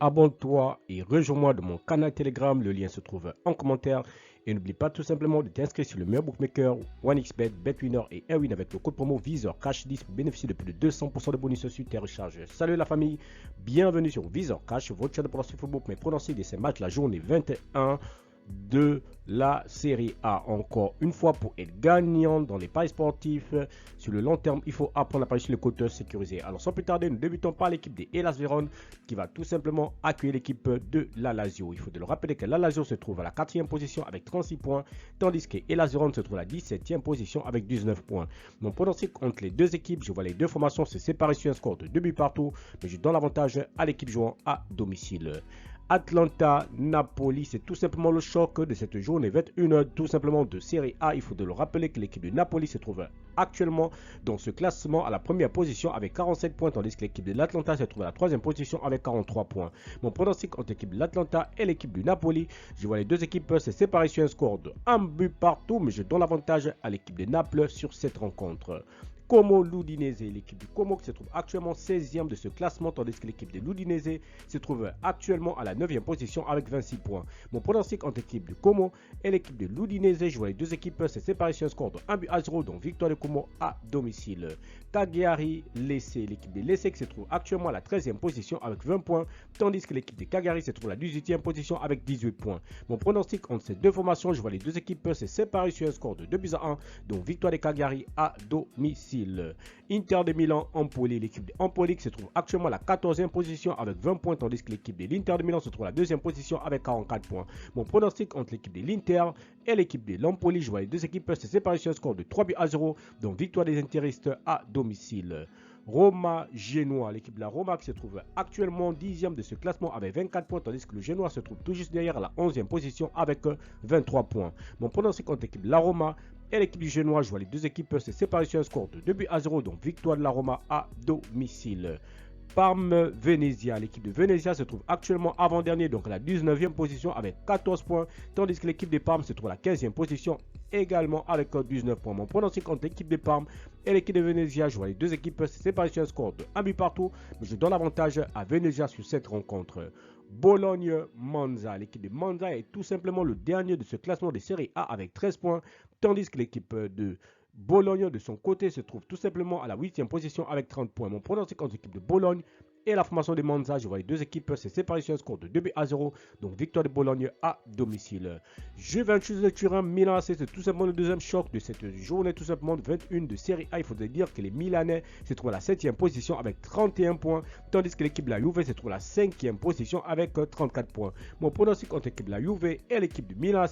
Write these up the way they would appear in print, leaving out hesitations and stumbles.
abonne-toi et rejoins-moi dans mon canal Telegram. Le lien se trouve en commentaire. Et n'oublie pas tout simplement de t'inscrire sur le meilleur bookmaker, OneXBet, BetWinner et Airwin avec le code promo VisorCash10 pour bénéficier de plus de 200% de bonus sur tes recharges. Salut la famille, bienvenue sur VisorCash, votre chaîne de pronostic football pour mes pronostics de ces matchs la journée 21 de la Série A. Encore une fois, pour être gagnant dans les paris sportifs sur le long terme, il faut apprendre à parier sur les coteurs sécurisés. Alors sans plus tarder, nous débutons par l'équipe des Hellas Vérone qui va tout simplement accueillir l'équipe de la Lazio. Il faut de le rappeler que la Lazio se trouve à la 4e position avec 36 points, tandis que Hellas Vérone se trouve à la 17e position avec 19 points. Mon pronostic entre les deux équipes, je vois les deux formations se séparer sur un score de 2 buts partout, mais je donne l'avantage à l'équipe jouant à domicile. Atlanta-Napoli, c'est tout simplement le choc de cette journée 21 tout simplement de Série A. Il faut de le rappeler que l'équipe de Napoli se trouve actuellement dans ce classement à la première position avec 47 points, tandis que l'équipe de l'Atlanta se trouve à la 3e position avec 43 points. Mon pronostic entre l'équipe de l'Atlanta et l'équipe du Napoli, je vois les deux équipes se séparer sur un score de 1 but partout, mais je donne l'avantage à l'équipe de Naples sur cette rencontre. Como l'Udinese, l'équipe du Como qui se trouve actuellement 16e de ce classement, tandis que l'équipe de l'Udinese se trouve actuellement à la 9e position avec 26 points. Mon pronostic entre l'équipe du Como et l'équipe de l'Udinese, je vois les deux équipes se séparer sur un score de 1 but à 0, donc victoire de Como à domicile. Cagliari, Lecce, l'équipe de Lecce qui se trouve actuellement à la 13e position avec 20 points, tandis que l'équipe de Cagliari se trouve à la 18e position avec 18 points. Mon pronostic entre ces deux formations, je vois les deux équipes se séparer sur un score de 2 buts à 1, donc victoire de Cagliari à domicile. Inter de Milan, Empoli, l'équipe de Empoli qui se trouve actuellement à la 14e position avec 20 points, tandis que l'équipe de l'Inter de Milan se trouve à la 2e position avec 44 points. Mon pronostic entre l'équipe de l'Inter et l'équipe de l'Empoli, je vois les deux équipes se séparer sur un score de 3 buts à 0, donc victoire des interistes à domicile. Roma-Genoa, l'équipe de la Roma qui se trouve actuellement 10e de ce classement avec 24 points, tandis que le Genoa se trouve tout juste derrière à la 11e position avec 23 points. Mon pronostic entre l'équipe de la Roma et l'équipe du Genoa, je vois les deux équipes se séparer sur un score de 2 buts à 0, donc victoire de la Roma à domicile. Parme-Venezia, l'équipe de Venezia se trouve actuellement avant-dernier, donc à la 19e position avec 14 points, tandis que l'équipe de Parme se trouve à la 15e position également avec 19 points. Mon pronostic entre l'équipe de Parme et l'équipe de Venezia, je vois les deux équipes se séparer sur un score de 1 but partout, mais je donne l'avantage à Venezia sur cette rencontre. Bologne-Monza, l'équipe de Monza est tout simplement le dernier de ce classement de Série A avec 13 points, tandis que l'équipe de Bologne de son côté se trouve tout simplement à la 8e position avec 30 points. Mon pronostic entre l'équipe de Bologne et la formation de Monza, je vois les deux équipes se séparer sur un score de 2 buts à 0, donc victoire de Bologne à domicile. Juventus de Turin, Milan, c'est tout simplement le deuxième choc de cette journée, tout simplement 21 de Série A. Il faudrait dire que les Milanais se trouvent à la 7e position avec 31 points, tandis que l'équipe de la Juve se trouve à la 5e position avec 34 points. Mon pronostic entre l'équipe de la Juve et l'équipe du Milan,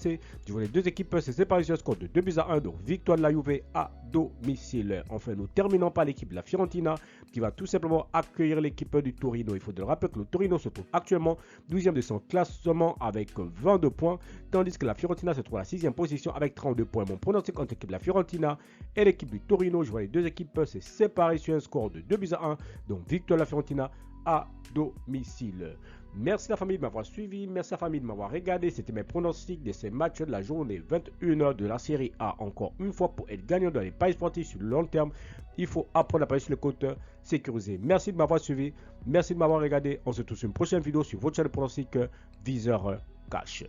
je vois les deux équipes se séparer sur un score de 2 buts à 1, donc victoire de la Juve à domicile. Enfin, nous terminons par l'équipe de la Fiorentina qui va tout simplement accueillir l'équipe du Torino. Il faut de le rappeler que le Torino se trouve actuellement 12e de son classement avec 22 points, tandis que la Fiorentina se trouve à la 6e position avec 32 points. Mon pronostic entre l'équipe de la Fiorentina et l'équipe du Torino, je vois les deux équipes se séparer sur un score de 2 buts à 1, donc victoire de la Fiorentina à domicile. Merci la famille de m'avoir suivi, merci la famille de m'avoir regardé. C'était mes pronostics de ces matchs de la journée 21h de la Série A. Encore une fois, pour être gagnant dans les paris sportifs sur le long terme, il faut apprendre à parier sur le compteur sécurisé. Merci de m'avoir suivi, merci de m'avoir regardé. On se retrouve sur une prochaine vidéo sur votre chaîne de pronostic Viseur Cash.